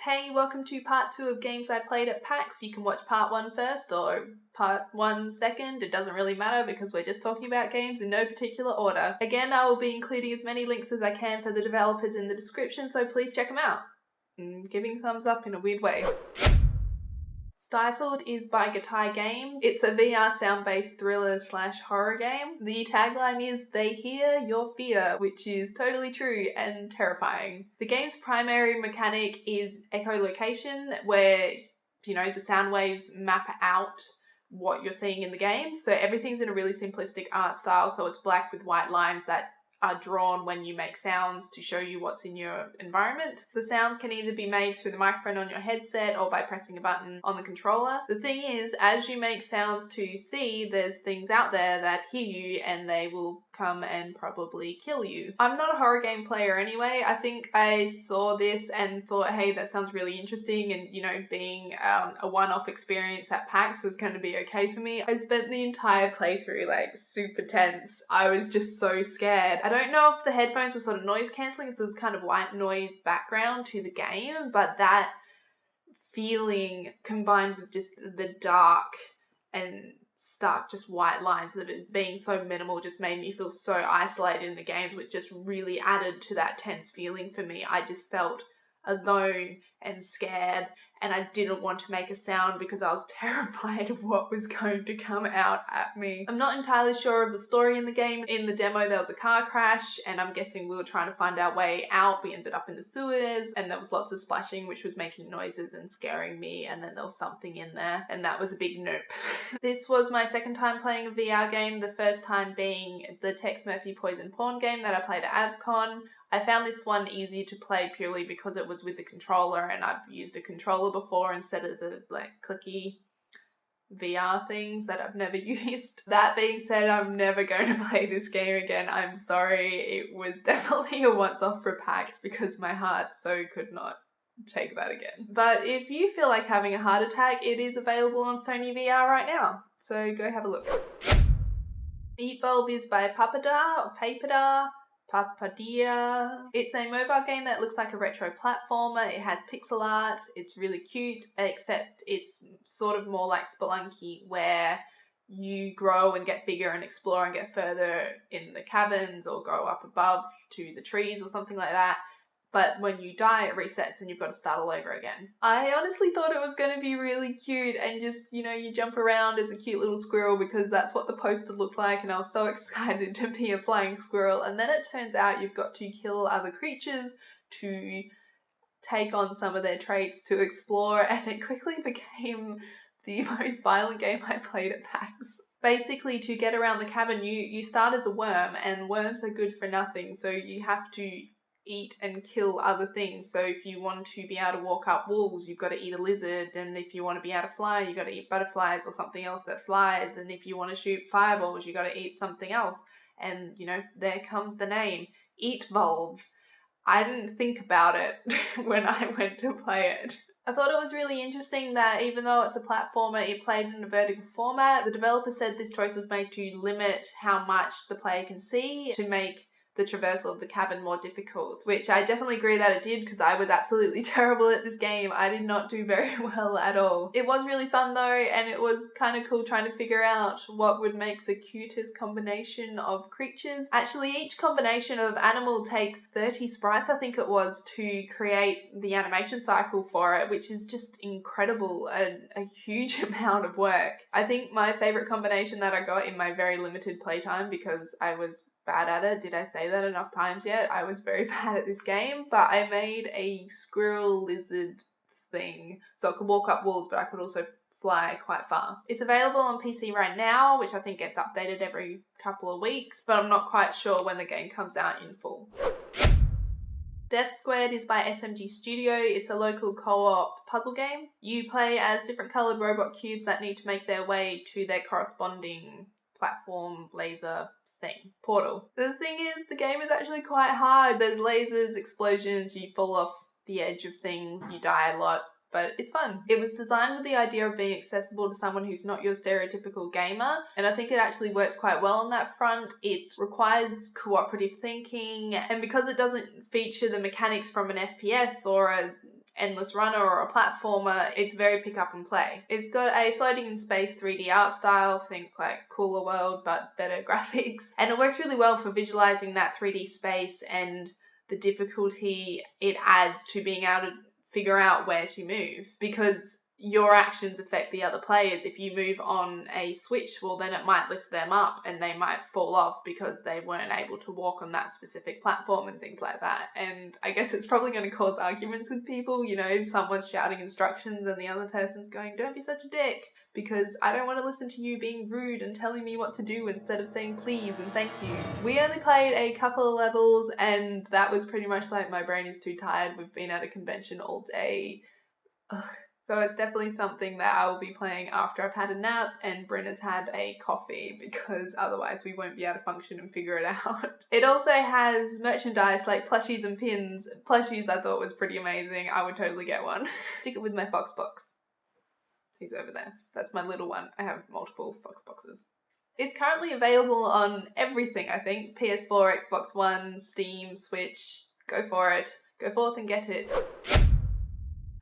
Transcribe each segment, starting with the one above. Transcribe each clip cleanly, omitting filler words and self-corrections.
Hey, welcome to part 2 of games I played at PAX. You can watch part 1 first or part 1 second. It doesn't really matter because we're just talking about games in no particular order. Again, I will be including as many links as I can for the developers in the description, so please check them out. Giving thumbs up in a weird way. Stifled is by Guitar Games. It's a VR sound-based thriller/horror game. The tagline is, "They hear your fear," which is totally true and terrifying. The game's primary mechanic is echolocation, where, the sound waves map out what you're seeing in the game. So everything's in a really simplistic art style, so it's black with white lines that are drawn when you make sounds to show you what's in your environment. The sounds can either be made through the microphone on your headset or by pressing a button on the controller. The thing is, as you make sounds to see, there's things out there that hear you and they will come and probably kill you. I'm not a horror game player anyway. I think I saw this and thought, hey, that sounds really interesting, and being a one-off experience at PAX was going to be okay for me. I spent the entire playthrough super tense. I was just so scared. I don't know if the headphones were sort of noise cancelling, if there was kind of white noise background to the game, but that feeling combined with just the dark and stark just white lines of it being so minimal just made me feel so isolated in the games, which just really added to that tense feeling for me. I just felt alone and scared, and I didn't want to make a sound because I was terrified of what was going to come out at me. I'm not entirely sure of the story in the game. In the demo there was a car crash, and I'm guessing we were trying to find our way out. We ended up in the sewers, and there was lots of splashing which was making noises and scaring me, and then there was something in there, and that was a big nope. This was my second time playing a VR game, the first time being the Tex Murphy Poison Pawn game that I played at AvCon. I found this one easy to play purely because it was with the controller, and I've used a controller before instead of the clicky VR things that I've never used. That being said, I'm never going to play this game again. I'm sorry. It was definitely a once-off for PAX because my heart so could not take that again. But if you feel like having a heart attack, it is available on Sony VR right now, so go have a look. Eatvolve is by Papadia. It's a mobile game that looks like a retro platformer. It has pixel art. It's really cute, except it's sort of more like Spelunky, where you grow and get bigger and explore and get further in the caverns or go up above to the trees or something like that. But when you die, it resets and you've got to start all over again. I honestly thought it was going to be really cute and just, you jump around as a cute little squirrel because that's what the poster looked like, and I was so excited to be a flying squirrel. And then it turns out you've got to kill other creatures to take on some of their traits to explore, and it quickly became the most violent game I played at PAX. Basically, to get around the cabin, you start as a worm, and worms are good for nothing, so you have to eat and kill other things. So if you want to be able to walk up walls, you've got to eat a lizard, and if you want to be able to fly, you've got to eat butterflies or something else that flies, and if you want to shoot fireballs, you've got to eat something else. And there comes the name, Eatvolve. I didn't think about it when I went to play it. I thought it was really interesting that even though it's a platformer, it played in a vertical format. The developer said this choice was made to limit how much the player can see, to make the traversal of the cabin more difficult, which I definitely agree that it did, because I was absolutely terrible at this game. I did not do very well at all. It was really fun though, and it was kind of cool trying to figure out what would make the cutest combination of creatures. Actually, each combination of animal takes 30 sprites, I think it was, to create the animation cycle for it, which is just incredible and a huge amount of work. I think my favorite combination that I got in my very limited playtime, because I was bad at it. Did I say that enough times yet? I was very bad at this game, but I made a squirrel lizard thing, so I could walk up walls, but I could also fly quite far. It's available on PC right now, which I think gets updated every couple of weeks, but I'm not quite sure when the game comes out in full. Death Squared is by SMG Studio. It's a local co-op puzzle game. You play as different coloured robot cubes that need to make their way to their corresponding platform, laser thing, portal. The thing is, the game is actually quite hard. There's lasers, explosions, you fall off the edge of things, you die a lot, but it's fun. It was designed with the idea of being accessible to someone who's not your stereotypical gamer, and I think it actually works quite well on that front. It requires cooperative thinking, and because it doesn't feature the mechanics from an FPS or a endless runner or a platformer, it's very pick up and play. It's got a floating in space 3D art style, think like Cooler World but better graphics, and it works really well for visualizing that 3D space and the difficulty it adds to being able to figure out where to move, because your actions affect the other players. If you move on a switch, well then it might lift them up and they might fall off because they weren't able to walk on that specific platform and things like that. And I guess it's probably going to cause arguments with people, you know, if someone's shouting instructions and the other person's going, don't be such a dick, because I don't want to listen to you being rude and telling me what to do instead of saying please and thank you. We only played a couple of levels and that was pretty much like, my brain is too tired, we've been at a convention all day. Ugh. So it's definitely something that I will be playing after I've had a nap and Bryn has had a coffee, because otherwise we won't be able to function and figure it out. It also has merchandise like plushies and pins. Plushies I thought was pretty amazing. I would totally get one. Stick it with my Fox box. He's over there. That's my little one. I have multiple Fox boxes. It's currently available on everything, I think. PS4, Xbox One, Steam, Switch. Go for it. Go forth and get it.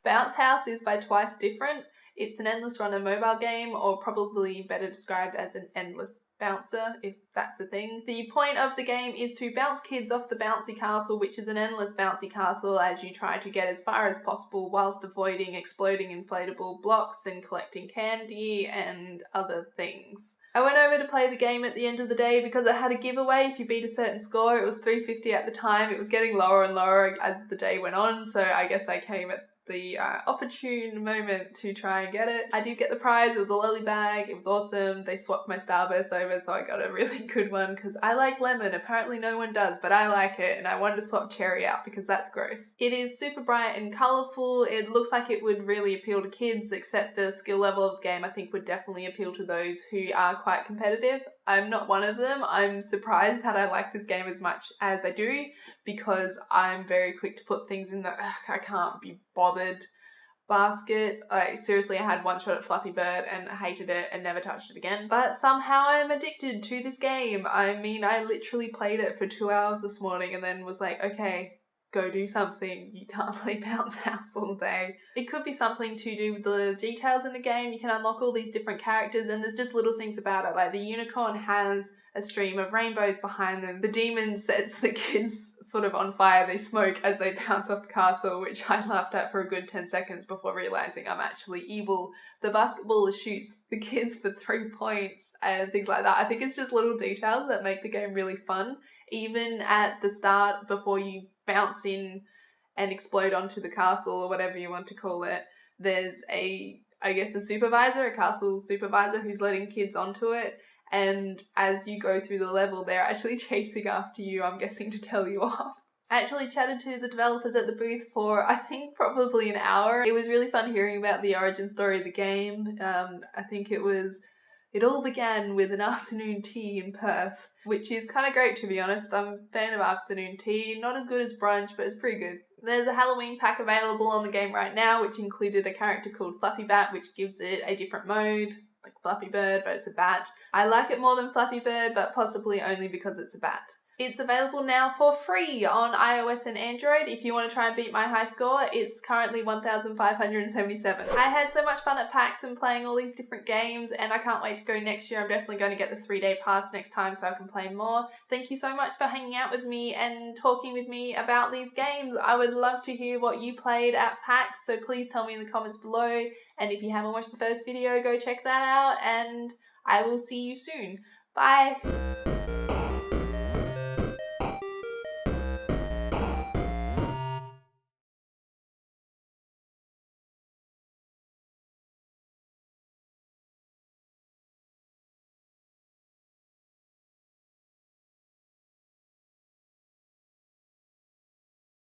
Bounce House is by Twice Different. It's an endless runner mobile game, or probably better described as an endless bouncer, if that's a thing. The point of the game is to bounce kids off the bouncy castle, which is an endless bouncy castle, as you try to get as far as possible whilst avoiding exploding inflatable blocks and collecting candy and other things. I went over to play the game at the end of the day because it had a giveaway if you beat a certain score. It was 350 at the time. It was getting lower and lower as the day went on, so I guess I came at the opportune moment to try and get it. I did get the prize. It was a lolly bag. It was awesome. They swapped my Starburst over, so I got a really good one because I like lemon. Apparently no one does, but I like it, and I wanted to swap cherry out because that's gross. It is super bright and colourful. It looks like it would really appeal to kids, except the skill level of the game I think would definitely appeal to those who are quite competitive. I'm not one of them. I'm surprised that I like this game as much as I do, because I'm very quick to put things in the I can't be bothered basket. Seriously, I had one shot at Flappy Bird and hated it and never touched it again. But somehow I'm addicted to this game. I mean, I literally played it for 2 hours this morning and then was like, okay, go do something. You can't play Bounce House all day. It could be something to do with the details in the game. You can unlock all these different characters and there's just little things about it. Like the unicorn has a stream of rainbows behind them. The demon sets the kids sort of on fire. They smoke as they bounce off the castle, which I laughed at for a good 10 seconds before realizing I'm actually evil. The basketballer shoots the kids for 3 points and things like that. I think it's just little details that make the game really fun. Even at the start, before you bounce in and explode onto the castle or whatever you want to call it, there's a supervisor, a castle supervisor who's letting kids onto it. And as you go through the level, they're actually chasing after you, I'm guessing to tell you off. I actually chatted to the developers at the booth for, I think, probably an hour. It was really fun hearing about the origin story of the game. I think it all began with an afternoon tea in Perth, which is kind of great, to be honest. I'm a fan of afternoon tea. Not as good as brunch, but it's pretty good. There's a Halloween pack available on the game right now, which included a character called Flappy Bat, which gives it a different mode, like Flappy Bird, but it's a bat. I like it more than Flappy Bird, but possibly only because it's a bat. It's available now for free on iOS and Android. If you want to try and beat my high score, it's currently 1,577. I had so much fun at PAX and playing all these different games, and I can't wait to go next year. I'm definitely going to get the 3-day pass next time so I can play more. Thank you so much for hanging out with me and talking with me about these games. I would love to hear what you played at PAX, so please tell me in the comments below. And if you haven't watched the first video, go check that out, and I will see you soon. Bye!